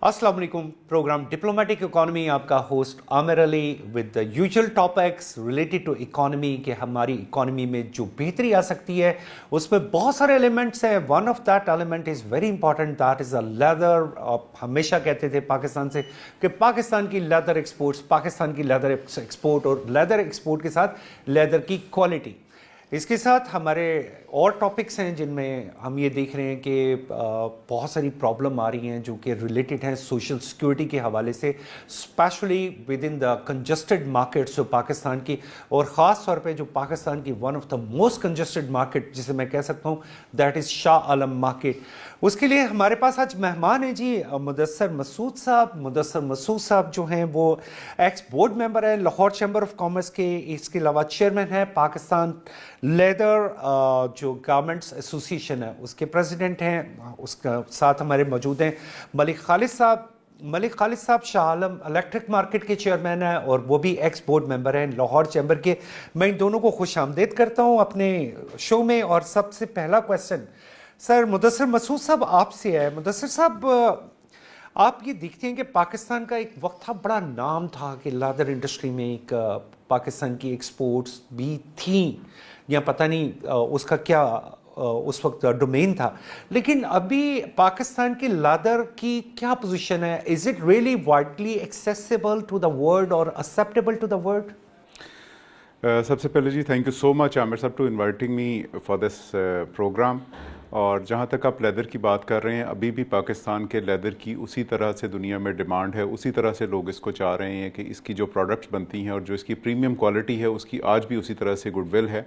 अस्सलाम वालेकुम। Program diplomatic economy, आपका host Aamir Ali with the usual topics related to economy कि हमारी इकोनॉमी में जो बेहतरी आ सकती है उसमें बहुत सारे एलिमेंट्स हैं। One of that element is very important, that is a leather. आप हमेशा कहते थे पाकिस्तान से कि पाकिस्तान की लेदर एक्सपोर्ट्स, पाकिस्तान की लेदर एक्सपोर्ट और लेदर एक्सपोर्ट के साथ लेदर की क्वालिटी। इसके साथ हमारे और टॉपिक्स हैं जिनमें हम ये देख रहे हैं कि बहुत सारी प्रॉब्लम आ रही हैं जो कि रिलेटेड हैं सोशल सिक्योरिटी के हवाले से, specially with in the congested markets जो पाकिस्तान की, और ख़ास तौर पे जो पाकिस्तान की one of the most congested market जिसे मैं कह सकता हूँ that is Shah Alam market. उसके लिए हमारे पास आज मेहमान हैं जी मुदस्सर मसूद साहब। मुदस्सर मसूद साहब जो हैं वो एक्स बोर्ड मेंबर हैं लाहौर चैम्बर ऑफ कॉमर्स के, इसके अलावा चेयरमैन हैं पाकिस्तान लेदर जो गारमेंट्स एसोसिएशन है उसके प्रेसिडेंट हैं। उसका साथ हमारे मौजूद हैं मलिक खालिद साहब। मलिक खालिद साहब शाह आलम इलेक्ट्रिक मार्केट के चेयरमैन हैं और वो भी एक्स बोर्ड मेंबर हैं लाहौर चैम्बर के। मैं इन दोनों को खुश आमदेद करता हूँ अपने शो में। और सबसे पहला क्वेश्चन सर मुदस्सर मसूद साहब आपसे है। मुदस्सर साहब, आप ये देखते हैं कि पाकिस्तान का एक वक्त था, बड़ा नाम था कि लेदर इंडस्ट्री में एक पाकिस्तान की एक्सपोर्ट्स भी थी या पता नहीं उसका क्या उस वक्त डोमेन था, लेकिन अभी पाकिस्तान की लेदर की क्या पोजीशन है? Is it really widely accessible to the world और एक्सेप्टेबल टू द वर्ल्ड? सबसे पहले जी thank you so much Aamir साहब to inviting me for this programme. और जहाँ तक आप लेदर की बात कर रहे हैं, अभी भी पाकिस्तान के लेदर की उसी तरह से दुनिया में डिमांड है, उसी तरह से लोग इसको चाह रहे हैं कि इसकी जो प्रोडक्ट्स बनती हैं और जो इसकी प्रीमियम क्वालिटी है उसकी आज भी उसी तरह से गुडविल है।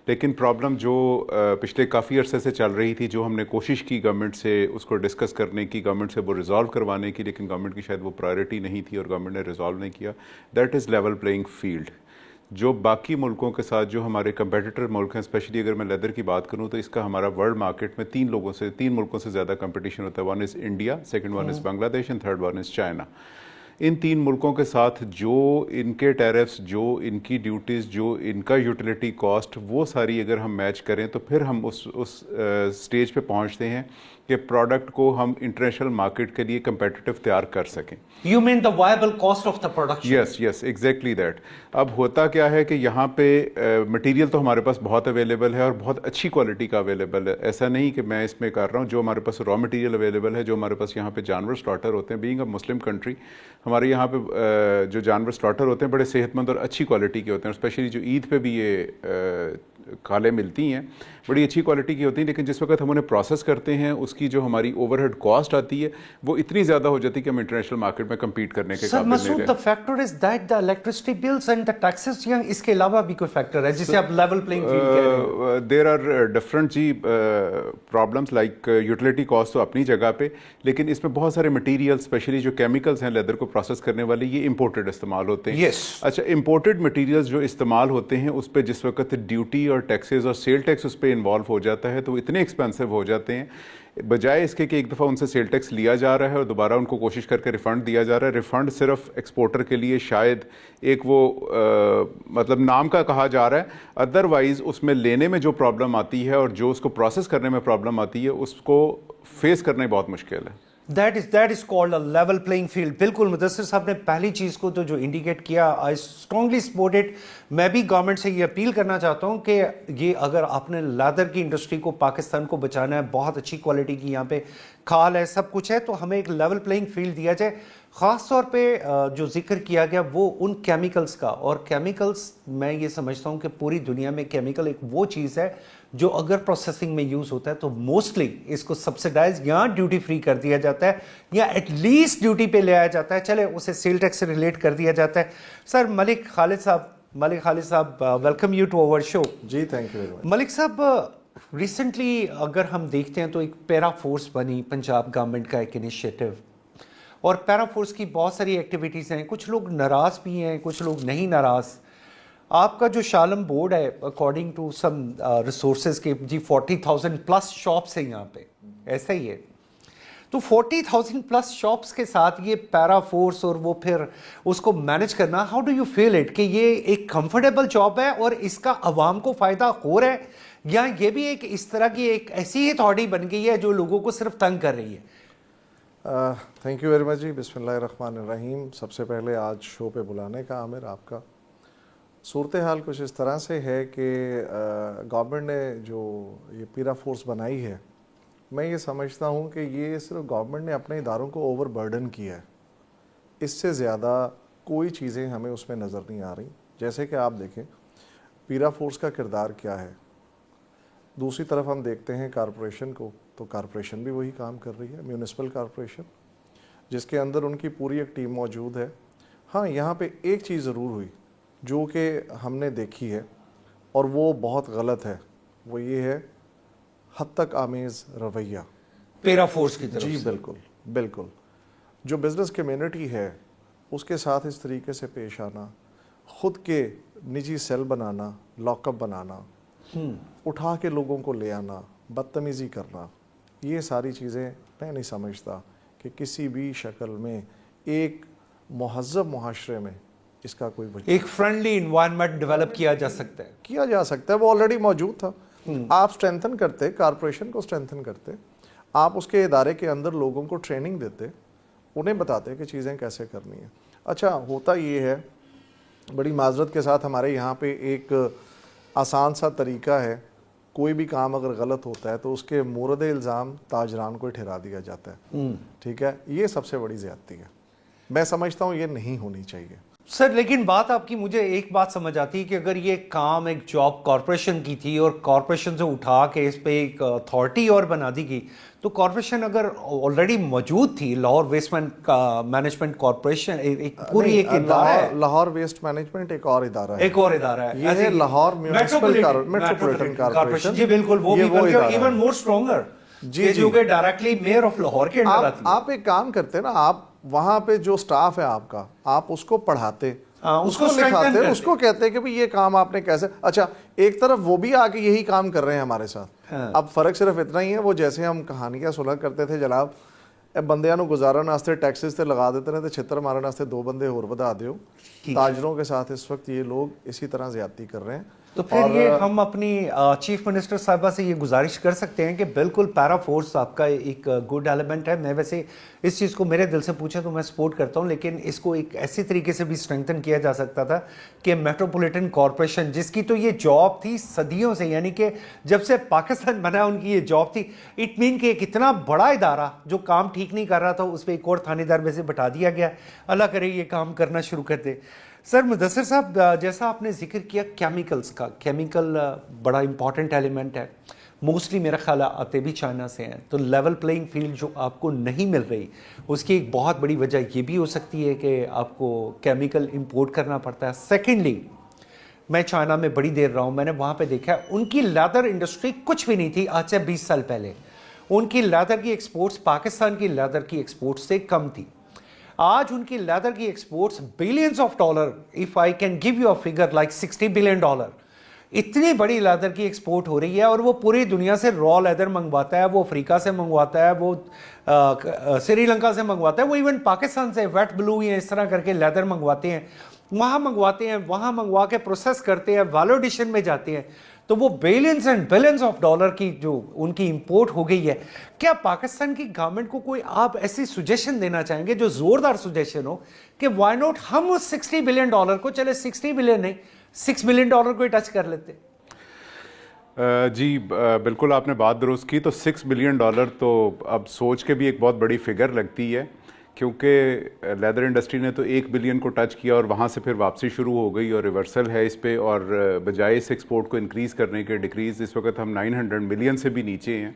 लेकिन प्रॉब्लम जो पिछले काफ़ी अरसे से चल रही थी, जो हमने कोशिश की गवर्नमेंट से उसको डिस्कस करने की, गवर्नमेंट से वो रिजॉल्व करवाने की, लेकिन गवर्नमेंट की शायद वो प्रायोरिटी नहीं थी और गवर्नमेंट ने रिजॉल्व नहीं किया, that is level playing field. जो बाकी मुल्कों के साथ जो हमारे कंपेटिटर मुल्क हैं, स्पेशली अगर मैं लेदर की बात करूं तो इसका हमारा वर्ल्ड मार्केट में तीन मुल्कों से ज़्यादा कंपटीशन होता है। One is India, second one is Bangladesh and third one is China. इन तीन मुल्कों के साथ जो इनके टैरिफ्स, जो इनकी ड्यूटीज़, जो इनका यूटिलिटी कॉस्ट, वो सारी अगर हम मैच करें तो फिर हम उस स्टेज पे पहुंचते हैं कि प्रोडक्ट को हम इंटरनेशनल मार्केट के लिए कंपेटिटिव तैयार कर सकें। You mean the viable cost of the production? Yes exactly that. अब होता क्या है कि यहाँ पे मटेरियल तो हमारे पास बहुत अवेलेबल है और बहुत अच्छी क्वालिटी का अवेलेबल है। ऐसा नहीं कि मैं इसमें कर रहा हूँ, जो हमारे पास रॉ मटेरियल अवेलेबल है, जो हमारे पास यहाँ पे जानवर स्लॉटर होते हैं, बीइंग अ मुस्लिम कंट्री, हमारे यहाँ पे जो जानवर स्लॉटर होते हैं बड़े सेहतमंद और अच्छी क्वालिटी के होते हैं। स्पेशली जो ईद पे भी ये खाले मिलती हैं, बड़ी अच्छी क्वालिटी की होती हैं। लेकिन जिस वक्त हम उन्हें प्रोसेस करते हैं, उसकी जो हमारी ओवरहेड कॉस्ट आती है वो इतनी ज़्यादा हो जाती है कि हम इंटरनेशनल मार्केट में कम्पीट करने के काबिल नहीं रहे। The factor is that the electricity bills and the taxes, या इसके अलावा भी कोई फैक्टर है जिसे आप लेवल प्लेइंग फील्ड कह रहे हैं? देयर आर डिफरेंट जी प्रॉब्लम्स, लाइक यूटिलिटी कॉस्ट तो अपनी जगह पे, लेकिन इसमें बहुत सारे मटीरियल, स्पेशली जो केमिकल्स हैं लेदर को प्रोसेस करने वाले, ये इंपोर्टेड इस्तेमाल होते हैं। अच्छा, इंपोर्टेड मटीरियल्स जो इस्तेमाल होते हैं उस पर जिस वक्त ड्यूटी और टैक्सेस और सेल टैक्स उस पर इन्वॉल्व हो जाता है तो वो इतने एक्सपेंसिव हो जाते हैं, बजाय इसके कि एक दफ़ा उनसे सेल टैक्स लिया जा रहा है और दोबारा उनको कोशिश करके रिफ़ंड दिया जा रहा है। रिफ़ंड सिर्फ एक्सपोर्टर के लिए शायद एक वो मतलब नाम का कहा जा रहा है, अदरवाइज़ उसमें लेने में जो प्रॉब्लम आती है और जो उसको प्रोसेस करने में प्रॉब्लम आती है उसको फेस करना बहुत मुश्किल है। That is called a level playing field. बिल्कुल मुदस्सिर साहब ने पहली चीज़ को तो जो इंडिकेट किया, आई स्ट्रांगली सपोर्ट इट। मैं भी गवर्नमेंट से ये अपील करना चाहता हूँ कि ये अगर आपने लेदर की इंडस्ट्री को, पाकिस्तान को बचाना है, बहुत अच्छी क्वालिटी की यहाँ पे खाल है, सब कुछ है, तो हमें एक लेवल प्लेइंग फील्ड दिया जाए। ख़ास तौर पे जो जिक्र किया गया वो उन केमिकल्स का, और केमिकल्स मैं ये समझता हूँ कि पूरी दुनिया में केमिकल एक वो चीज़ है जो अगर प्रोसेसिंग में यूज़ होता है तो मोस्टली इसको सब्सिडाइज या ड्यूटी फ्री कर दिया जाता है या एटलीस्ट ड्यूटी पे ले आया जाता है, चले उसे सेल टैक्स से रिलेट कर दिया जाता है। सर मलिक खालिद साहब welcome you to our show. जी thank you very much. Malik साहब, रिसेंटली अगर हम देखते हैं तो एक पैरा फोर्स बनी, पंजाब गवर्नमेंट का एक इनिशिएटिव, और पैरा फोर्स की बहुत सारी एक्टिविटीज़ हैं। कुछ लोग नाराज़ भी हैं, कुछ लोग नहीं नाराज़। आपका जो शाह आलम बोर्ड है, अकॉर्डिंग टू सम रिसोर्सेज के जी 40,000 प्लस शॉप्स हैं यहाँ पे, ऐसा ही है। तो 40,000 प्लस शॉप्स के साथ ये पैरा फोर्स और वो फिर उसको मैनेज करना, how do you feel it कि ये एक कंफर्टेबल जॉब है और इसका आवाम को फ़ायदा हो रहा है, या ये भी एक इस तरह की एक ऐसी अथॉरिटी बन गई है जो लोगों को सिर्फ तंग कर रही है? تھینک یو ویری مچ جی. بسم اللہ الرحمن الرحیم. سب سے پہلے آج شو پہ بلانے کا عامر آپ کا. صورتحال کچھ اس طرح سے ہے کہ گورنمنٹ نے جو یہ پیرا فورس بنائی ہے، میں یہ سمجھتا ہوں کہ یہ صرف گورنمنٹ نے اپنے اداروں کو اوور برڈن کیا ہے. اس سے زیادہ کوئی چیزیں ہمیں اس میں نظر نہیں آ رہی. جیسے کہ آپ دیکھیں پیرا فورس کا کردار کیا ہے. دوسری طرف ہم دیکھتے ہیں کارپوریشن کو، تو کارپوریشن بھی وہی کام کر رہی ہے، میونسپل کارپوریشن، جس کے اندر ان کی پوری ایک ٹیم موجود ہے. ہاں یہاں پہ ایک چیز ضرور ہوئی جو کہ ہم نے دیکھی ہے اور وہ بہت غلط ہے، وہ یہ ہے حد تک آمیز رویہ پیرا فورس کی طرف جی سے. بالکل بالکل. جو بزنس کمیونٹی ہے اس کے ساتھ اس طریقے سے پیش آنا، خود کے نجی سیل بنانا، لاک اپ بنانا، اٹھا کے لوگوں کو لے آنا، بدتمیزی کرنا، یہ ساری چیزیں میں نہیں سمجھتا کہ کسی بھی شکل میں ایک مہذب معاشرے میں اس کا کوئی وجہ ایک فرینڈلی انوائرمنٹ ڈیولپ کیا جا سکتا ہے. کیا جا سکتا ہے. وہ آلریڈی موجود تھا. آپ سٹرینتھن کرتے، کارپوریشن کو سٹرینتھن کرتے، آپ اس کے ادارے کے اندر لوگوں کو ٹریننگ دیتے، انہیں بتاتے کہ چیزیں کیسے کرنی ہیں. اچھا ہوتا یہ ہے، بڑی معذرت کے ساتھ ہمارے یہاں پہ ایک آسان سا طریقہ ہے، کوئی بھی کام اگر غلط ہوتا ہے تو اس کے مورد الزام تاجران کو ٹھہرا دیا جاتا ہے. ٹھیک ہے، یہ سب سے بڑی زیادتی ہے. میں سمجھتا ہوں یہ نہیں ہونی چاہیے. سر لیکن بات آپ کی مجھے ایک بات سمجھ آتی ہے کہ اگر یہ کام ایک جاب کارپوریشن کی تھی اور کارپوریشن سے اٹھا کے اس پہ ایک اتھارٹی اور بنا دی گئی، تو کارپوریشن اگر آلریڈی موجود تھی، لاہور ویسٹ مینجمنٹ کارپوریشن ایک پوری ایک ادارہ ہے. لاہور ویسٹ مینجمنٹ ایک اور ادارہ ہے، ایک اور ادارہ ہے، یہ ہے لاہور میٹروپولیٹن کارپوریشن. جی بالکل، وہ بھی بلکہ ایون مور اسٹرانگر جی جو کہ ڈائریکٹلی میئر آف لاہور کے انڈر آتی ہے. آپ ایک کام کرتے نا، آپ وہاں پہ جو سٹاف ہے آپ کا، آپ اس کو پڑھاتے، اس کو لکھاتے، اس کو کہتے کہ یہ کام آپ نے کیسے. اچھا ایک طرف وہ بھی آ کے یہی کام کر رہے ہیں ہمارے ساتھ. اب فرق صرف اتنا ہی ہے، وہ جیسے ہم کہانیاں سنا کرتے تھے جناب، بندیاں نو گزارن واسطے ٹیکسز تے لگا دیتے ہیں، تے چھتر مارن واسطے 2 بندے اور بدا دیو. تاجروں کے ساتھ اس وقت یہ لوگ اسی طرح زیادتی کر رہے ہیں. تو پھر یہ ہم اپنی چیف منسٹر صاحبہ سے یہ گزارش کر سکتے ہیں کہ بالکل پیرا فورس آپ کا ایک گڈ ایلیمنٹ ہے. میں ویسے اس چیز کو میرے دل سے پوچھیں تو میں سپورٹ کرتا ہوں، لیکن اس کو ایک ایسی طریقے سے بھی اسٹرینگتھن کیا جا سکتا تھا کہ میٹروپولیٹن کارپوریشن، جس کی تو یہ جاب تھی صدیوں سے، یعنی کہ جب سے پاکستان بنا ان کی یہ جاب تھی. اٹ مین کہ ایک اتنا بڑا ادارہ جو کام ٹھیک نہیں کر رہا تھا، اس پہ ایک اور تھانے دار ویسے بٹھا دیا گیا. اللہ کرے یہ کام کرنا شروع کر دے. سر مدثر صاحب، جیسا آپ نے ذکر کیا کیمیکلز کا، کیمیکل بڑا امپورٹنٹ ایلیمنٹ ہے. موسٹلی میرا خیال آتے بھی چائنا سے ہیں، تو لیول پلینگ فیلڈ جو آپ کو نہیں مل رہی، اس کی ایک بہت بڑی وجہ یہ بھی ہو سکتی ہے کہ آپ کو کیمیکل امپورٹ کرنا پڑتا ہے. سیکنڈلی، میں چائنا میں بڑی دیر رہا ہوں، میں نے وہاں پہ دیکھا ان کی لیدر انڈسٹری کچھ بھی نہیں تھی آج سے 20 سال پہلے. ان کی لیدر کی ایکسپورٹس پاکستان کی لیدر کی ایکسپورٹس سے کم تھی. آج ان کی لیدر کی exports billions of dollar, if I can give you a figure like $60 billion, اتنی بڑی لیدر کی ایکسپورٹ ہو رہی ہے. اور وہ پوری دنیا سے را لیدر منگواتا ہے، وہ افریقہ سے منگواتا ہے، وہ سری لنکا سے منگواتا ہے، وہ ایون پاکستان سے ویٹ بلو یا اس طرح کر کے لیدر منگواتے ہیں، وہاں منگوا کے پروسیس کرتے ہیں، ویلیڈیشن میں جاتے ہیں. تو وہ billions and billions of dollar کی جو ان کی امپورٹ ہو گئی ہے. کیا پاکستان کی گورنمنٹ کو کوئی آپ ایسی سجیشن دینا چاہیں گے جو زوردار سجیشن ہو کہ وائی ناٹ ہم اس $60 بلین کو، چلے $60 بلین نہیں $6 بلین کو ہی ٹچ کر لیتے؟ جی بالکل آپ نے بات درست کی. تو $6 بلین تو اب سوچ کے بھی ایک بہت بڑی فگر لگتی ہے، کیونکہ لیدر انڈسٹری نے تو 1 بلین کو ٹچ کیا اور وہاں سے پھر واپسی شروع ہو گئی اور ریورسل ہے اس پہ. اور بجائے اس ایکسپورٹ کو انکریز کرنے کے ڈیکریز اس وقت ہم 900 ملین سے بھی نیچے ہیں.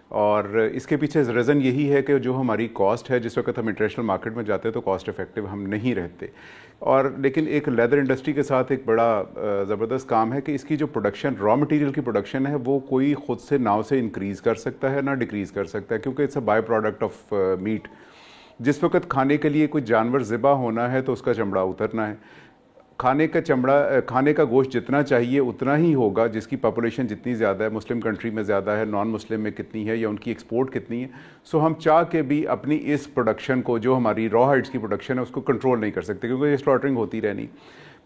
اور اس کے پیچھے ریزن یہی ہے کہ جو ہماری کاسٹ ہے، جس وقت ہم انٹرنیشنل مارکیٹ میں جاتے ہیں تو کاسٹ افیکٹو ہم نہیں رہتے. اور لیکن ایک لیدر انڈسٹری کے ساتھ ایک بڑا زبردست کام ہے کہ اس کی جو پروڈکشن، را مٹیریل کی پروڈکشن ہے، وہ کوئی خود سے نہ اسے انکریز کر سکتا ہے نہ ڈیکریز کر سکتا ہے، کیونکہ it's a by product of meat. جس وقت کھانے کے لیے کوئی جانور ذبح ہونا ہے تو اس کا چمڑا اترنا ہے. کھانے کا گوشت جتنا چاہیے اتنا ہی ہوگا، جس کی پاپولیشن جتنی زیادہ ہے، مسلم کنٹری میں زیادہ ہے، نان مسلم میں کتنی ہے، یا ان کی ایکسپورٹ کتنی ہے. سو ہم چاہ کے بھی اپنی اس پروڈکشن کو، جو ہماری را ہائٹس کی پروڈکشن ہے، اس کو کنٹرول نہیں کر سکتے، کیونکہ یہ سلاٹرنگ ہوتی رہنی.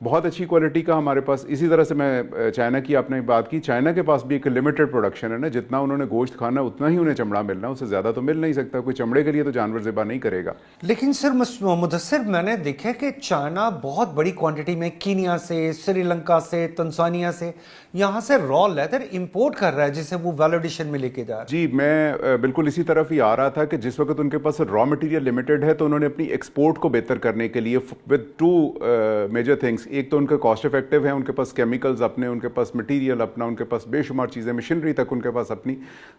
بہت اچھی کوالٹی کا ہمارے پاس. اسی طرح سے میں چائنا کی آپ نے بات کی, چائنا کے پاس بھی ایک لمیٹڈ پروڈکشن ہے نا, جتنا انہوں نے گوشت کھانا اتنا ہی انہیں چمڑا ملنا, اس سے زیادہ تو مل نہیں سکتا. کوئی چمڑے کے لیے تو جانور ذبح نہیں کرے گا. لیکن سر مدثر, میں نے دیکھا کہ چائنا بہت بڑی کوانٹٹی میں کینیا سے, سری لنکا سے, تنزانیہ سے یہاں سے را لیدر امپورٹ کر رہا ہے جسے وہ ویلیڈیشن میں لے کے جا رہا ہے. جی میں بالکل اسی طرف ہی آ رہا تھا کہ جس وقت ان کے پاس را مٹیریل لمیٹڈ ہے تو انہوں نے اپنی ایکسپورٹ کو بہتر کرنے کے لیے ود ٹو میجر تھنگس, ایک تو ان کا کاسٹ افیکٹو ہے, ان کے پاس کیمیکلز اپنے, ان کے پاس مٹیریل اپنا, ان کے پاس بے شمار چیزیں, مشینری تک ان کے پاس اپنی.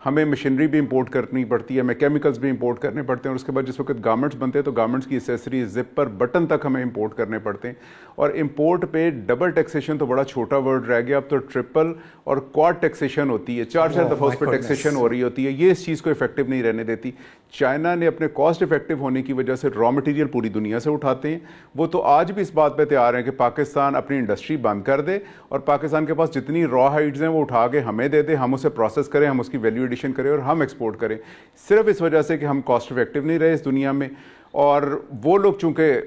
ہمیں مشینری بھی امپورٹ کرنی پڑتی ہے, ہمیں کیمیکلز بھی امپورٹ کرنے پڑتے ہیں, اور اس کے بعد جس وقت گارمنٹس بنتے ہیں تو گارمنٹس کی ایسیسریز, زپر, بٹن تک ہمیں امپورٹ کرنے پڑتے ہیں. اور امپورٹ پہ ڈبل ٹیکسیشن تو بڑا چھوٹا ورڈ رہ گیا, اب تو ٹرپل اور کواد ٹیکسیشن ہوتی ہے, 4 دفعہ اس پہ ٹیکسیشن ہو رہی ہوتی ہے. یہ اس چیز کو افیکٹو نہیں رہنے دیتی. چائنا نے اپنے کاسٹ افیکٹو ہونے کی وجہ سے را مٹیریل پوری دنیا سے اٹھاتے ہیں. وہ تو آج بھی اس بات پہ تیار ہیں کہ پاکستان اپنی انڈسٹری بند کر دے اور پاکستان کے پاس جتنی را ہائیڈز ہیں وہ اٹھا کے ہمیں دے دے, ہم اسے پروسیس کریں, ہم اس کی ویلیو ایڈیشن کریں اور ہم ایکسپورٹ کریں, صرف اس وجہ سے کہ ہم کاسٹ افیکٹو نہیں رہے اس دنیا میں. اور وہ لوگ چونکہ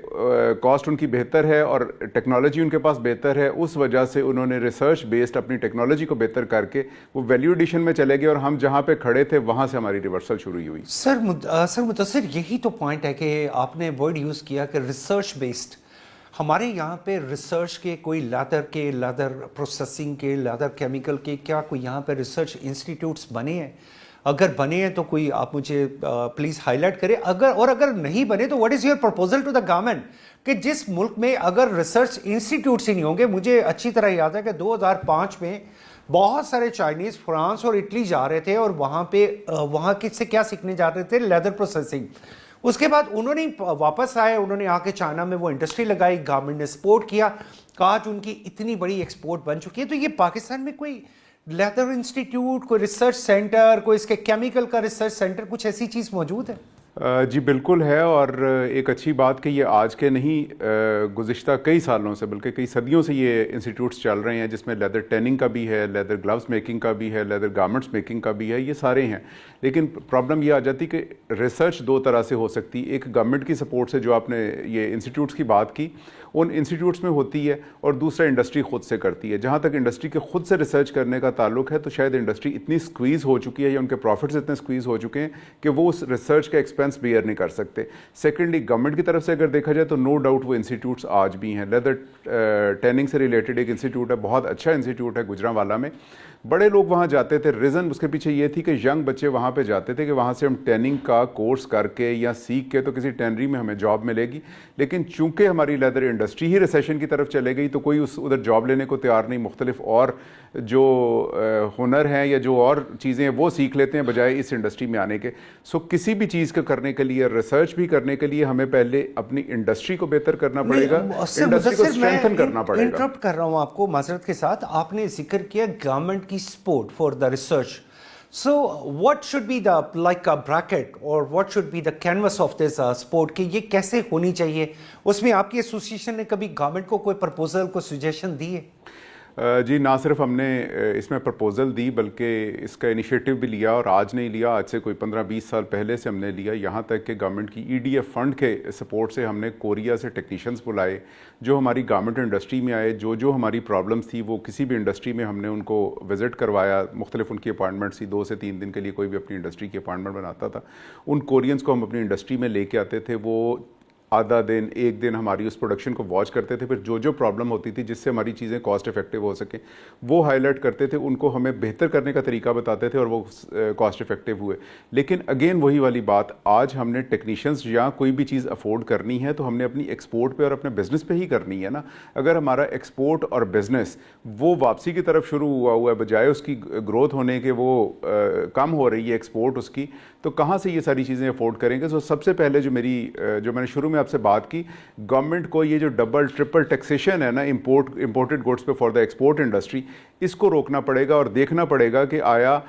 کاسٹ ان کی بہتر ہے اور ٹیکنالوجی ان کے پاس بہتر ہے, اس وجہ سے انہوں نے ریسرچ بیسڈ اپنی ٹیکنالوجی کو بہتر کر کے وہ ویلیو ایڈیشن میں چلے گئے, اور ہم جہاں پہ کھڑے تھے وہاں سے ہماری ریورسل شروع ہوئی. سر مدثر, یہی تو پوائنٹ ہے کہ آپ نے ورڈ یوز کیا کہ ریسرچ بیسڈ. ہمارے یہاں پہ ریسرچ کے کوئی لیدر پروسیسنگ کے, لیدر کیمیکل کے, کیا کوئی یہاں پہ ریسرچ انسٹیٹیوٹس بنے ہیں؟ اگر بنے ہیں تو کوئی آپ مجھے پلیز ہائی لائٹ کرے. اگر نہیں بنے تو what is your proposal to the government کہ جس ملک میں اگر ریسرچ انسٹیٹیوٹس ہی نہیں ہوں گے. مجھے اچھی طرح یاد ہے کہ 2005 میں بہت سارے چائنیز فرانس اور اٹلی جا رہے تھے اور وہاں سے کیا سیکھنے جا رہے تھے, لیدر پروسیسنگ. اس کے بعد انہوں نے واپس آئے, انہوں نے آ کے چائنا میں وہ انڈسٹری لگائی, گورنمنٹ نے سپورٹ کیا, آج ان کی اتنی بڑی ایکسپورٹ بن چکی ہے. تو یہ پاکستان میں کوئی لیدر انسٹیٹیوٹ, کوئی ریسرچ سینٹر, کوئی اس کے کیمیکل کا ریسرچ سینٹر, کچھ ایسی چیز موجود ہے؟ جی بالکل ہے, اور ایک اچھی بات کہ یہ آج کے نہیں, گزشتہ کئی سالوں سے بلکہ کئی صدیوں سے یہ انسٹیٹیوٹس چل رہے ہیں, جس میں لیدر ٹیننگ کا بھی ہے, لیدر گلوز میکنگ کا بھی ہے, لیدر گارمنٹس میکنگ کا بھی ہے, یہ سارے ہیں. لیکن پرابلم یہ آ جاتی کہ ریسرچ دو طرح سے ہو سکتی. ایک گورنمنٹ کی سپورٹ سے, جو آپ نے یہ انسٹیٹیوٹس کی بات کی, ان انسٹیٹیوٹس میں ہوتی ہے, اور دوسرا انڈسٹری خود سے کرتی ہے. جہاں تک انڈسٹری کے خود سے ریسرچ کرنے کا تعلق ہے تو شاید انڈسٹری اتنی سکویز ہو چکی ہے یا ان کے پروفٹس اتنے سکویز ہو چکے ہیں کہ وہ اس ریسرچ کا ایکسپینس بیئر نہیں کر سکتے. سیکنڈلی گورنمنٹ کی طرف سے اگر دیکھا جائے تو نو ڈاؤٹ وہ انسٹیٹیوٹس آج بھی ہیں. لیدر ٹیننگ سے ریلیٹڈ ایک انسٹیٹیوٹ ہے, بہت اچھا انسٹیٹیوٹ ہے گجرانوالا میں. بڑے لوگ وہاں جاتے تھے. ریزن اس کے پیچھے یہ تھی کہ ینگ بچے وہاں پہ جاتے تھے کہ وہاں سے ہم ٹیننگ کا کورس کر کے یا سیکھ کے تو کسی ٹینری میں ہمیں جاب ملے گی. لیکن چونکہ ہماری لیدر انڈسٹری ہی ریسیشن کی طرف چلے گئی تو کوئی ادھر جاب لینے کو تیار نہیں. مختلف اور جو ہنر ہیں یا جو اور چیزیں ہیں وہ سیکھ لیتے ہیں بجائے اس انڈسٹری میں آنے کے. سو کسی بھی چیز کا کرنے کے لیے, ریسرچ بھی کرنے کے لیے, ہمیں پہلے اپنی انڈسٹری کو بہتر کرنا پڑے گا, انڈسٹری کو اسٹرینتھن کرنا پڑے گا. انٹرپٹ کر رہا ہوں آپ کو معذرت کے ساتھ. آپ نے ذکر کیا گورنمنٹ کی support for the research. So what should be the like a bracket or what should be the canvas of this sport کہ یہ کیسے ہونی چاہیے؟ اس میں آپ کی ایسوسیشن نے کبھی گورنمنٹ کو کوئی پرپوزل, کوئی سجیشن دی ہے؟ جی نہ صرف ہم نے اس میں پرپوزل دی بلکہ اس کا انیشیٹو بھی لیا, اور آج نہیں لیا, آج سے کوئی 15-20 سال پہلے سے ہم نے لیا. یہاں تک کہ گورنمنٹ کی EDF فنڈ کے سپورٹ سے ہم نے کوریا سے ٹیکنیشینز بلائے جو ہماری گورنمنٹ انڈسٹری میں آئے. جو ہماری پرابلمس تھی وہ کسی بھی انڈسٹری میں ہم نے ان کو وزٹ کروایا. مختلف ان کی اپائنٹمنٹس تھی, 2 سے 3 دن کے لیے کوئی بھی اپنی انڈسٹری کی اپائنٹمنٹ بناتا تھا. ان کورینز کو ہم اپنی انڈسٹری میں لے کے آتے تھے. وہ آدھا دن 1 دن ہماری اس پروڈکشن کو واچ کرتے تھے, پھر جو پرابلم ہوتی تھی جس سے ہماری چیزیں کاسٹ افیکٹو ہو سکیں وہ ہائی لائٹ کرتے تھے, ان کو ہمیں بہتر کرنے کا طریقہ بتاتے تھے اور وہ کاسٹ افیکٹو ہوئے. لیکن اگین وہی والی بات, آج ہم نے ٹیکنیشینز یا کوئی بھی چیز افورڈ کرنی ہے تو ہم نے اپنی ایکسپورٹ پہ اور اپنے بزنس پہ ہی کرنی ہے نا. اگر ہمارا ایکسپورٹ اور بزنس وہ واپسی کی طرف شروع ہوا ہے بجائے اس کی گروتھ ہونے کے وہ کم ہو رہی ہے ایکسپورٹ اس کی, تو کہاں سے یہ ساری چیزیں افورڈ کریں گے؟ سو سب سے پہلے جو میں نے شروع میں آپ سے بات کی, گورنمنٹ کو یہ جو ڈبل ٹرپل ٹیکسیشن ہے نا امپورٹڈ گڈس پہ فار دا ایکسپورٹ انڈسٹری, اس کو روکنا پڑے گا اور دیکھنا پڑے گا کہ آیا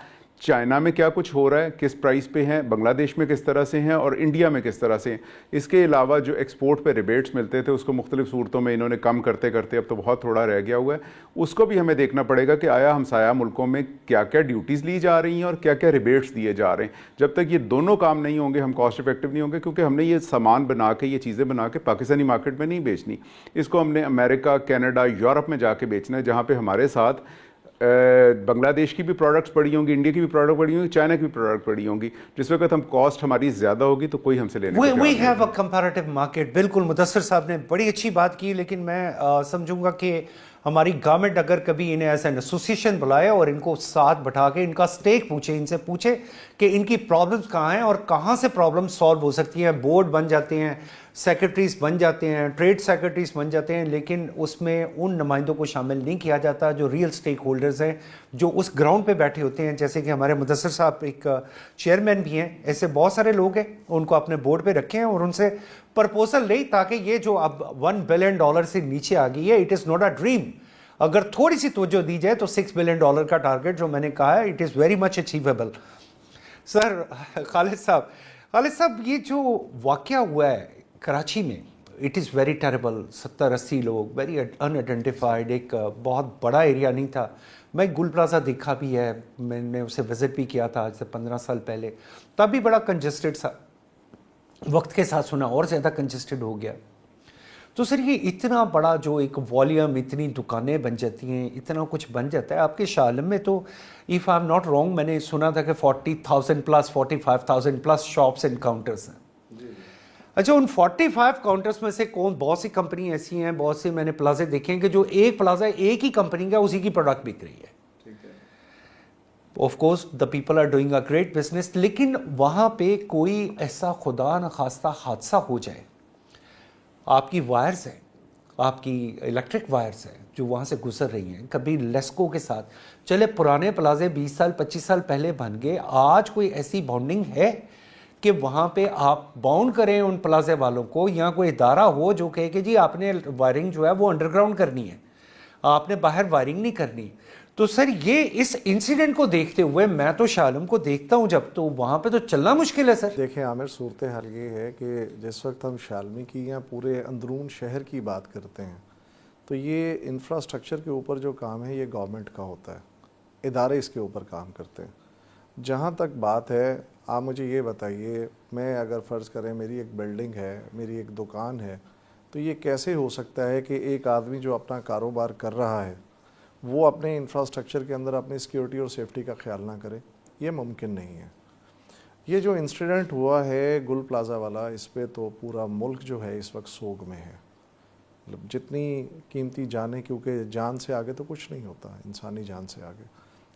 चाइना में क्या कुछ हो रहा है, किस प्राइस पे हैं, बांग्लादेश में किस तरह से हैं और इंडिया में किस तरह से हैं। इसके अलावा जो एक्सपोर्ट पे रिबेट्स मिलते थे उसको मुख्तलिफ सूरतों में इन्होंने कम करते करते अब तो बहुत थोड़ा रह गया हुआ है, उसको भी हमें देखना पड़ेगा कि आया हमसाया मुल्कों में क्या क्या ड्यूटीज़ ली जा रही हैं और क्या क्या रिबेट्स दिए जा रहे हैं। जब तक ये दोनों काम नहीं होंगे हम कॉस्ट इफेक्टिव नहीं होंगे, क्योंकि हमने ये सामान बना के, ये चीज़ें बना के पाकिस्तानी मार्केट में नहीं बेचनी, इसको हमने अमेरिका, कनाडा, यूरोप में जाके बेचना है, जहाँ पे हमारे साथ बांग्लादेश की भी प्रोडक्ट्स पड़ी होंगी, इंडिया की भी प्रोडक्ट पड़ी होंगी, चाइना की भी प्रोडक्ट पड़ी होंगी। जिस वक्त हम कॉस्ट हमारी ज़्यादा होगी तो कोई हमसे लेने we have a comparative market. बिल्कुल मुदस्सिर साहब ने बड़ी अच्छी बात की, लेकिन मैं समझूंगा कि हमारी गवर्नमेंट अगर कभी इन्हें एज एन एसोसिएशन बुलाए और इनको साथ बैठा के इनका स्टेक पूछे, इनसे पूछे कि इनकी प्रॉब्लम्स कहाँ हैं और कहाँ से प्रॉब्लम्स सॉल्व हो सकती हैं। बोर्ड बन जाते हैं, सेक्रेटरीज बन जाते हैं, ट्रेड सेक्रेटरीज बन जाते हैं, लेकिन उसमें उन नुमाइंदों को शामिल नहीं किया जाता जो रियल स्टेक होल्डर्स हैं, जो उस ग्राउंड पे बैठे होते हैं। जैसे कि हमारे मुदस्सिर साहब एक चेयरमैन भी हैं, ऐसे बहुत सारे लोग हैं, उनको अपने बोर्ड पे रखे हैं और उनसे प्रपोजल ले, ताकि ये जो अब $1 बिलियन से नीचे आ गई है, it is not a dream. अगर थोड़ी सी तवज्जो दी जाए तो $6 बिलियन का टारगेट जो मैंने कहा है, it is very much achievable. Sir Khalid साहब, ये जो वाक़या हुआ है कराची में, इट इज़ वेरी टेरेबल। 70-80 लोग, वेरी अनआइडेंटिफाइड, एक बहुत बड़ा एरिया नहीं था। मैं गुल प्लाजा देखा भी है, मैंने उसे विज़िट भी किया था आज से 15 साल पहले, तब भी बड़ा कंजस्टेड सा, वक्त के साथ सुना और ज़्यादा कंजस्टेड हो गया। तो सर ये इतना बड़ा जो एक वॉल्यूम, इतनी दुकानें बन जाती हैं, इतना कुछ बन जाता है आपके शाह आलम में, तो if I am not wrong मैंने सुना था कि 40,000 plus 45,000 plus shops and counters हैं। अच्छा, उन 45 काउंटर्स में से बहुत सी कंपनी ऐसी हैं, बहुत से मैंने प्लाजे देखे हैं कि जो एक प्लाजा एक ही कंपनी का उसी की प्रोडक्ट बिक रही है। Of course the people are doing a great business, लेकिन वहाँ पे कोई ऐसा खुदा न खास्ता हादसा हो जाए, आपकी वायर्स हैं, आपकी इलेक्ट्रिक वायर्स हैं जो वहाँ से गुजर रही हैं, कभी लेस्को के साथ, चले पुराने प्लाजे 20 साल 25 साल पहले बन गए, आज कोई ऐसी बाउंडिंग है कि वहाँ पे आप बाउंड करें उन प्लाजे वालों को, या कोई इदारा हो जो कहे कि जी आपने वायरिंग जो है वो अंडरग्राउंड करनी है, आपने बाहर वायरिंग नहीं करनी। तो सर ये इस इंसिडेंट को देखते हुए मैं तो शाह आलम को देखता हूँ जब, तो वहाँ पे तो चलना मुश्किल है सर। देखें आमिर, सूरत हाल ये है कि जिस वक्त हम शाह आलमी की या पूरे अंदरून शहर की बात करते हैं, तो ये इंफ्रास्ट्रक्चर के ऊपर जो काम है ये गवर्नमेंट का होता है, इदारे इसके ऊपर काम करते हैं। जहाँ तक बात है, आप मुझे ये बताइए, मैं अगर फ़र्ज़ करें मेरी एक बिल्डिंग है, मेरी एक दुकान है, तो ये कैसे हो सकता है कि एक आदमी जो अपना कारोबार कर रहा है वो अपने इंफ्रास्ट्रक्चर के अंदर अपनी सिक्योरिटी और सेफ्टी का ख्याल ना करे? ये मुमकिन नहीं है। ये जो इंसिडेंट हुआ है गुल प्लाजा वाला, इस पे तो पूरा मुल्क जो है इस वक्त सोग में है। मतलब जितनी कीमती जानें, क्योंकि जान से आगे तो कुछ नहीं होता, इंसानी जान से आगे,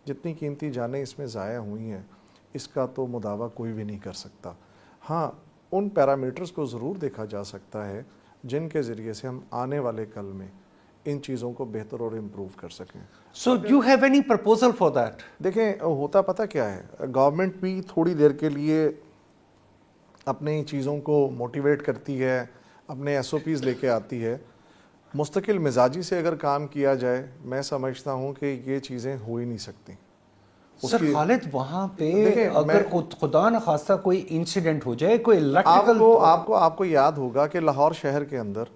जितनी कीमती जानें इसमें ज़ाया हुई हैं, इसका तो मुदावा कोई भी नहीं कर सकता। हाँ, उन पैरामीटर्स को ज़रूर देखा जा सकता है जिनके ज़रिए से हम आने वाले कल में इन चीज़ों को बेहतर और इम्प्रूव कर सकें। So you have any proposal for that? देखें, होता पता क्या है, गवर्नमेंट भी थोड़ी देर के लिए अपनी चीज़ों को मोटिवेट करती है, अपने SOPs लेके आती है। मुस्तकिल मिजाजी से अगर काम किया जाए, मैं समझता हूँ कि ये चीज़ें हो ही नहीं सकती। सर खालिद, वहाँ पे अगर खुदा न खास्ता कोई इंसिडेंट हो जाए, कोई इलेक्ट्रिकल, आपको याद होगा कि लाहौर शहर के अंदर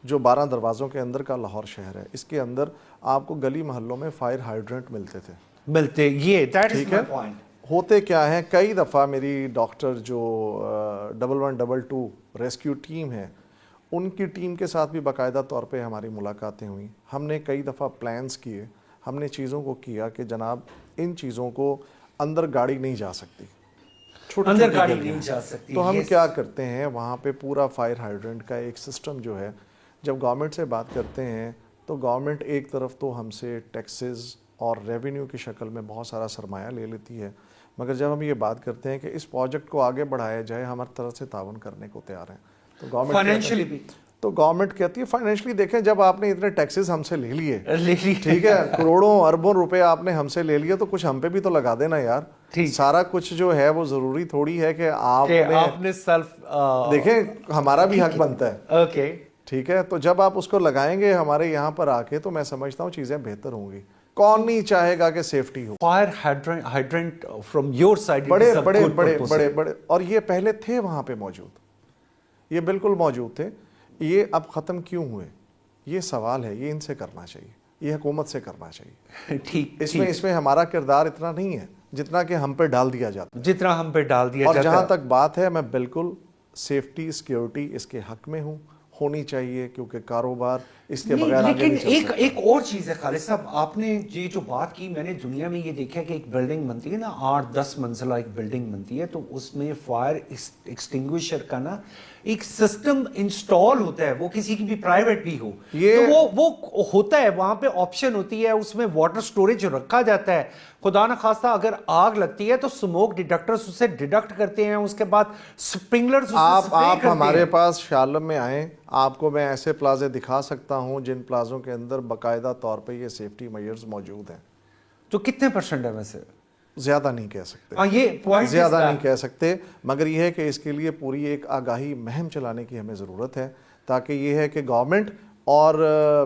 जो 12 दरवाज़ों के अंदर का लाहौर शहर है, इसके अंदर आपको गली मोहल्लों में फायर हाइड्रेंट मिलते, ये दैट इज माय पॉइंट। होते क्या है, कई दफ़ा मेरी डॉक्टर जो 1122 रेस्क्यू टीम है, उनकी टीम के साथ भी बाकायदा तौर पे हमारी मुलाकातें हुई। हमने कई दफ़ा प्लान्स किए, हमने चीज़ों को किया कि जनाब इन चीज़ों को अंदर गाड़ी नहीं जा सकती, अंदर गाड़ी नहीं जा सकती। तो हम क्या करते हैं, वहाँ पे पूरा फायर हाइड्रेंट का एक सिस्टम जो है, जब गवर्नमेंट से बात करते हैं तो गवर्नमेंट एक तरफ तो हमसे टैक्सेस और रेवेन्यू की शक्ल में बहुत सारा सरमाया ले लेती है, मगर जब हम ये बात करते हैं कि इस प्रोजेक्ट को आगे बढ़ाया जाए, हम हर तरह से ताउन करने को तैयार हैं। तो गवर्नमेंट फाइनेंशियली भी, तो गवर्नमेंट कहती है फाइनेंशियली, देखें जब आपने इतने टैक्सेस हमसे ले लिए, ठीक है, करोड़ों अरबों रुपए आपने हमसे ले लिए, तो कुछ हम पे भी तो लगा देना यार। सारा कुछ जो है वो जरूरी थोड़ी है कि आपने सेल्फ देखें, हमारा भी हक बनता है। ओके, ठीक है, तो जब आप उसको लगाएंगे हमारे यहाँ पर आके, तो मैं समझता हूँ चीज़ें बेहतर होंगी। कौन नहीं चाहेगा कि सेफ्टी हो। Fire hydrant from your side, बड़े बड़े बड़े बड़े बड़े, और ये पहले थे वहां पे मौजूद, ये बिल्कुल मौजूद थे। ये अब खत्म क्यों हुए, ये सवाल है, ये इनसे करना चाहिए, ये हुकूमत से करना चाहिए। ठीक, इसमें हमारा किरदार इतना नहीं है जितना कि हम पे डाल दिया जाता है, जितना हम पे डाल दिया और जाता जहां है। तक बात है, मैं बिल्कुल सेफ्टी सिक्योरिटी इसके हक में हूँ, होनी चाहिए, क्योंकि कारोबार इसके नहीं, बगैर आगे लेकिन नहीं चल सकता। एक और चीज है खालिद साहब, आपने ये जो बात की, मैंने दुनिया में ये देखा कि एक बिल्डिंग बनती है ना, 8-10 मंजिला एक बिल्डिंग बनती है, तो उसमें फायर एक्सटिंग्विशर का ना एक सिस्टम इंस्टॉल होता है, वो किसी की भी प्राइवेट भी हो, तो वो होता है, वहां पे ऑप्शन होती है, उसमें वाटर स्टोरेज रखा जाता है। खुदा न खास्ता अगर आग लगती है तो स्मोक डिटेक्टर्स उससे डिडक्ट करते हैं, उसके बाद स्प्रिंकलर्स आप हमारे पास शालम में आए, आपको मैं ऐसे प्लाजे दिखा सकता हूं जिन प्लाजों के अंदर बाकायदा तौर पे ये सेफ्टी मेजर्स मौजूद हैं। तो कितने % है वैसे? ज्यादा नहीं कह सकते, ये पॉइंट ज्यादा नहीं कह सकते, मगर ये है कि इसके लिए पूरी एक आगाही मुहिम चलाने की हमें ज़रूरत है, ताकि ये है कि गवर्नमेंट और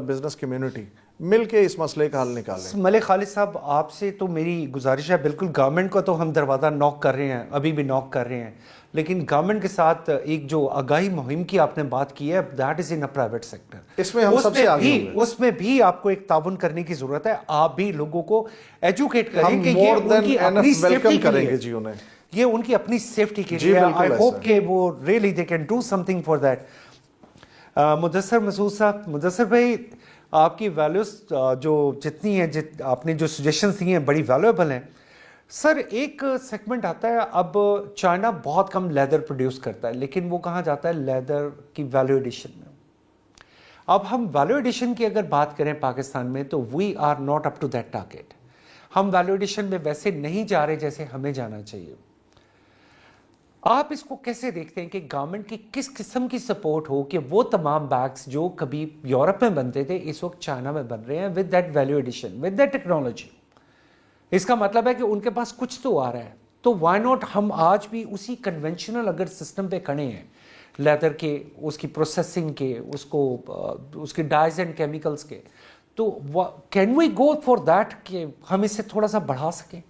बिजनेस कम्युनिटी मिल के इस मसले का हल निकालें। मलिक खालिद साहब, आपसे तो मेरी गुजारिश है, बिल्कुल गवर्नमेंट को तो हम दरवाज़ा नॉक कर रहे हैं, अभी भी नॉक कर रहे हैं, लेकिन गवर्नमेंट के साथ एक जो आगाही मुहिम की आपने बात की है, that is in a private sector, इसमें हम सबसे आगे हैं। उसमें भी आपको एक ताउन करने की जरूरत है। आप भी लोगों को एजुकेट करें हम कि ये मोर देन उनकी अपनी एनफ सेफ्टी वेलकम के करेंगे लिए, जी उन्हें, ये उनकी अपनी सेफ्टी के जी, लिए। बिल्कुल आई ऐसा होप है। कि वो really they can do something for that. Mudassar Masood साहब, मुदस्सर भाई, आपकी वैल्यूज जो जितनी है, आपने जो सजेशंस दी हैं बड़ी वैल्यूएबल हैं। सर, एक सेगमेंट आता है, अब चाइना बहुत कम लेदर प्रोड्यूस करता है, लेकिन वो कहाँ जाता है? लेदर की वैल्यू एडिशन में। अब हम वैल्यू एडिशन की अगर बात करें पाकिस्तान में, तो we are not up to that target. हम वैल्यू एडिशन में वैसे नहीं जा रहे जैसे हमें जाना चाहिए। आप इसको कैसे देखते हैं कि गवर्नमेंट की किस किस्म की सपोर्ट हो कि वो तमाम बैग्स जो कभी यूरोप में बनते थे इस वक्त चाइना में बन रहे हैं with that value addition, with that technology? इसका मतलब है कि उनके पास कुछ तो आ रहा है, तो व्हाई नॉट हम आज भी उसी कन्वेंशनल अगर सिस्टम पे खड़े हैं, लेदर के, उसकी प्रोसेसिंग के, उसके डाइज एंड केमिकल्स के, तो can we go for that कि हम इसे थोड़ा सा बढ़ा सकें?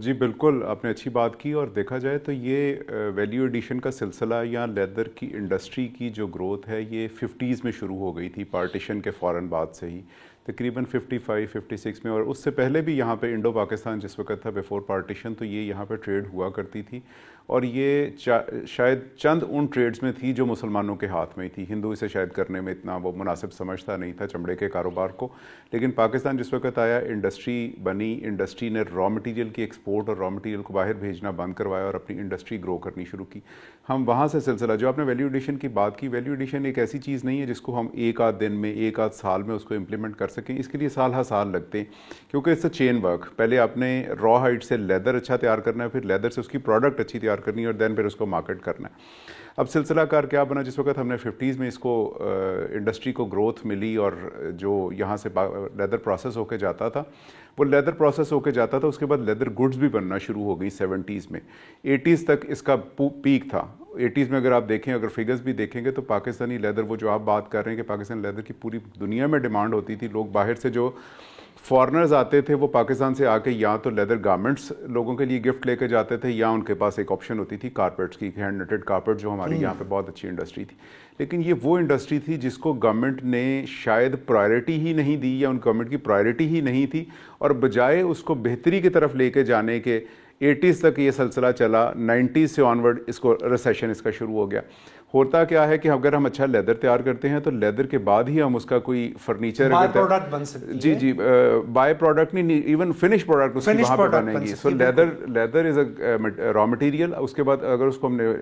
जी बिल्कुल, आपने अच्छी बात की। और देखा जाए तो ये वैल्यू एडिशन का सिलसिला या लेदर की इंडस्ट्री की जो ग्रोथ है, ये 50s में शुरू हो गई थी, पार्टीशन के फ़ौरन बाद से ही, तकरीबन 55-56 में। और उससे पहले भी यहाँ पे इंडो पाकिस्तान जिस वक्त था बिफोर पार्टीशन, तो ये यहाँ पे ट्रेड हुआ करती थी, और ये शायद चंद उन ट्रेड्स में थी जो मुसलमानों के हाथ में थी। हिंदू इसे शायद करने में इतना वो मुनासिब समझता नहीं था चमड़े के कारोबार को। लेकिन पाकिस्तान जिस वक्त आया, इंडस्ट्री बनी, इंडस्ट्री ने रॉ मटेरियल की एक्सपोर्ट और रॉ मटेरियल को बाहर भेजना बंद करवाया और अपनी इंडस्ट्री ग्रो करनी शुरू की। हम वहाँ से सिलसिला, जो आपने वैल्यू एडिशन की बात की, वैल्यू एडिशन एक ऐसी चीज़ नहीं है जिसको हम एक आध दिन में, एक आध साल में उसको इम्प्लीमेंट कर सकें। इसके लिए साल हर साल लगते हैं, क्योंकि इट्स अ चेन वर्क। पहले आपने रॉ हाइट से लेदर अच्छा तैयार करना है, फिर लेदर से उसकी प्रोडक्ट अच्छी तैयार करनी है, और देन फिर उसको मार्केट करना है। अब सिलसिला कार क्या बना, जिस वक्त हमने 50s में इसको इंडस्ट्री को ग्रोथ मिली, और जो यहाँ से लेदर प्रोसेस होके जाता था, वो लेदर प्रोसेस होके जाता था, उसके बाद लेदर गुड्स भी बनना शुरू हो गई 70s में। 80s तक इसका पीक था। 80s में अगर आप देखें, अगर फिगर्स भी देखेंगे, तो पाकिस्तानी लेदर, वो जो आप बात कर रहे हैं कि पाकिस्तानी लेदर की पूरी दुनिया में डिमांड होती थी। लोग बाहर से जो फॉरेनर्स आते थे, वो पाकिस्तान से आके या तो लेदर गारमेंट्स लोगों के लिए गिफ्ट लेके जाते थे, या उनके पास एक ऑप्शन होती थी कारपेट्स की, हैंड नेटेड कारपेट, जो हमारे यहाँ पे बहुत अच्छी इंडस्ट्री थी। लेकिन ये वो इंडस्ट्री थी जिसको गवर्नमेंट ने शायद प्रायोरिटी ही नहीं दी, या उन गवर्नमेंट की प्रायोरिटी ही नहीं थी, और बजाय उसको बेहतरी की तरफ लेके जाने के 80s तक ये सिलसिला चला। 90s से ऑनवर्ड इसको रिसेशन इसका शुरू हो गया। होता क्या है कि अगर हम अच्छा लेदर तैयार करते हैं, तो लेदर के बाद ही हम उसका कोई फर्नीचर बाय प्रोडक्ट बन सकती है। जी जी, बाय प्रोडक्ट नहीं, इवन फिनिश प्रोडक्ट उसकी वहाँ पे बनेगी। So leather is a raw material. उसके बाद अगर उसको हमने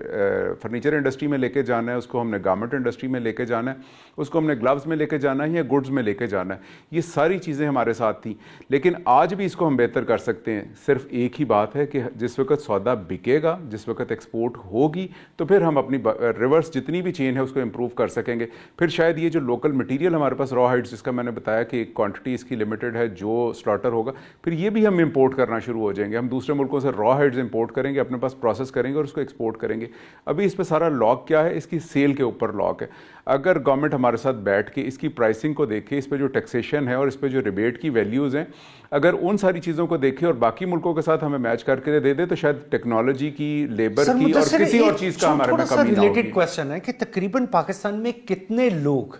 फर्नीचर इंडस्ट्री में लेके जाना है, उसको हमने गारमेंट इंडस्ट्री में लेके जाना है, उसको हमने ग्लव्स में लेके जाना है, या गुड्स में लेके जाना है, ये सारी चीज़ें हमारे साथ थी। लेकिन आज भी इसको हम बेहतर कर सकते हैं। सिर्फ एक ही बात है कि जिस वक्त सौदा बिकेगा, जिस वक्त एक्सपोर्ट होगी, तो फिर हम अपनी रिवर्स रिवर्स जितनी भी चेन है उसको इम्प्रूव कर सकेंगे। फिर शायद ये जो लोकल मटीरियल हमारे पास रॉ हाइड्स, जिसका मैंने बताया कि क्वांटिटी इसकी लिमिटेड है जो स्लॉटर होगा, फिर ये भी हम इंपोर्ट करना शुरू हो जाएंगे। हम दूसरे मुल्कों से रॉ हाइड्स इंपोर्ट करेंगे, अपने पास प्रोसेस करेंगे और उसको एक्सपोर्ट करेंगे। अभी इस पर सारा लॉक क्या है, इसकी सेल के ऊपर लॉक है। अगर गवर्नमेंट हमारे साथ बैठ के इसकी प्राइसिंग को देखे, इस पे जो टैक्सेशन है और इस पे जो रिबेट की वैल्यूज़ हैं, अगर उन सारी चीज़ों को देखे और बाकी मुल्कों के साथ हमें मैच करके दे दे, तो शायद टेक्नोलॉजी की, लेबर की और किसी और चीज़ का हमारे में कमी ना होगी। रिलेटेड क्वेश्चन है कि तकरीबन पाकिस्तान में कितने लोग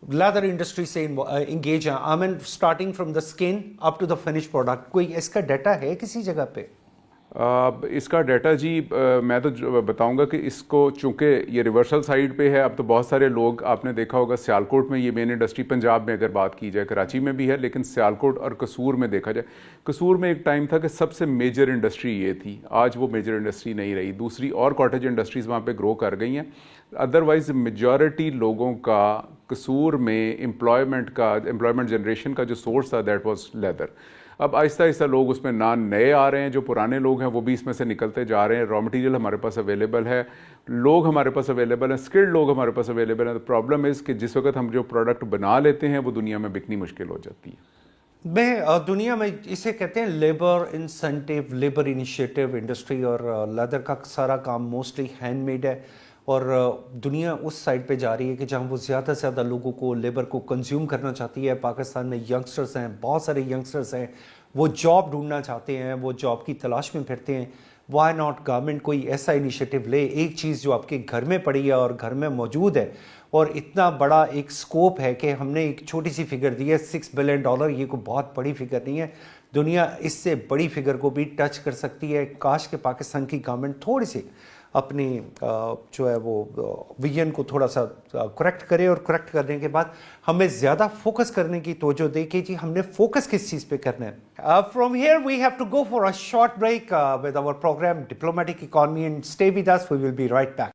लेदर इंडस्ट्री से इंगेज हैं? I mean starting from the skin up to the finish product, कोई इसका डाटा है किसी जगह पे? इसका डाटा जी मैं तो बताऊंगा कि इसको चूंकि ये रिवर्सल साइड पे है, अब तो बहुत सारे लोग, आपने देखा होगा सियालकोट में ये मेन इंडस्ट्री, पंजाब में अगर बात की जाए, कराची में भी है, लेकिन सियालकोट और कसूर में देखा जाए, कसूर में एक टाइम था कि सबसे मेजर इंडस्ट्री ये थी, आज वो मेजर इंडस्ट्री नहीं रही। दूसरी और कॉटेज इंडस्ट्रीज़ वहाँ पे ग्रो कर गई हैं। अदरवाइज मेजॉरिटी लोगों का कसूर में एम्प्लॉयमेंट जनरेशन का जो सोर्स था दैट वाज लेदर। अब आहिस्ता आहिस्ता लोग उसमें ना नए आ रहे हैं, जो पुराने लोग हैं वो भी इसमें से निकलते जा रहे हैं। रॉ मटेरियल हमारे पास अवेलेबल है, लोग हमारे पास अवेलेबल हैं, स्किल्ड लोग हमारे पास अवेलेबल हैं। तो प्रॉब्लम इज़ कि जिस वक्त हम जो प्रोडक्ट बना लेते हैं वो दुनिया में बिकनी मुश्किल हो जाती है। मैं दुनिया में इसे कहते हैं labour incentive, labour initiative industry, और लेदर का सारा काम मोस्टली हैंडमेड है और दुनिया उस साइड पे जा रही है कि जहाँ वो ज़्यादा से ज़्यादा लोगों को, लेबर को कंज्यूम करना चाहती है। पाकिस्तान में यंगस्टर्स हैं, बहुत सारे यंगस्टर्स हैं, वो जॉब ढूंढना चाहते हैं, वो जॉब की तलाश में फिरते हैं। वाई नॉट गवर्नमेंट कोई ऐसा इनिशिएटिव ले, एक चीज़ जो आपके घर में पड़ी है और घर में मौजूद है, और इतना बड़ा एक स्कोप है कि हमने एक छोटी सी फिगर दी है $6 बिलियन, ये कोई बहुत बड़ी फिगर नहीं है। दुनिया इससे बड़ी फिगर को भी टच कर सकती है। काश के पाकिस्तान की गवर्नमेंट थोड़ी सी अपनी जो है वो विजन को थोड़ा सा करेक्ट करे, और करेक्ट करने के बाद हमें ज़्यादा फोकस करने की तवज्जो दे कि जी हमने फोकस किस चीज़ पे करना है। From here we have to go for a short break with our program diplomatic economy, and stay with us, we will be right back.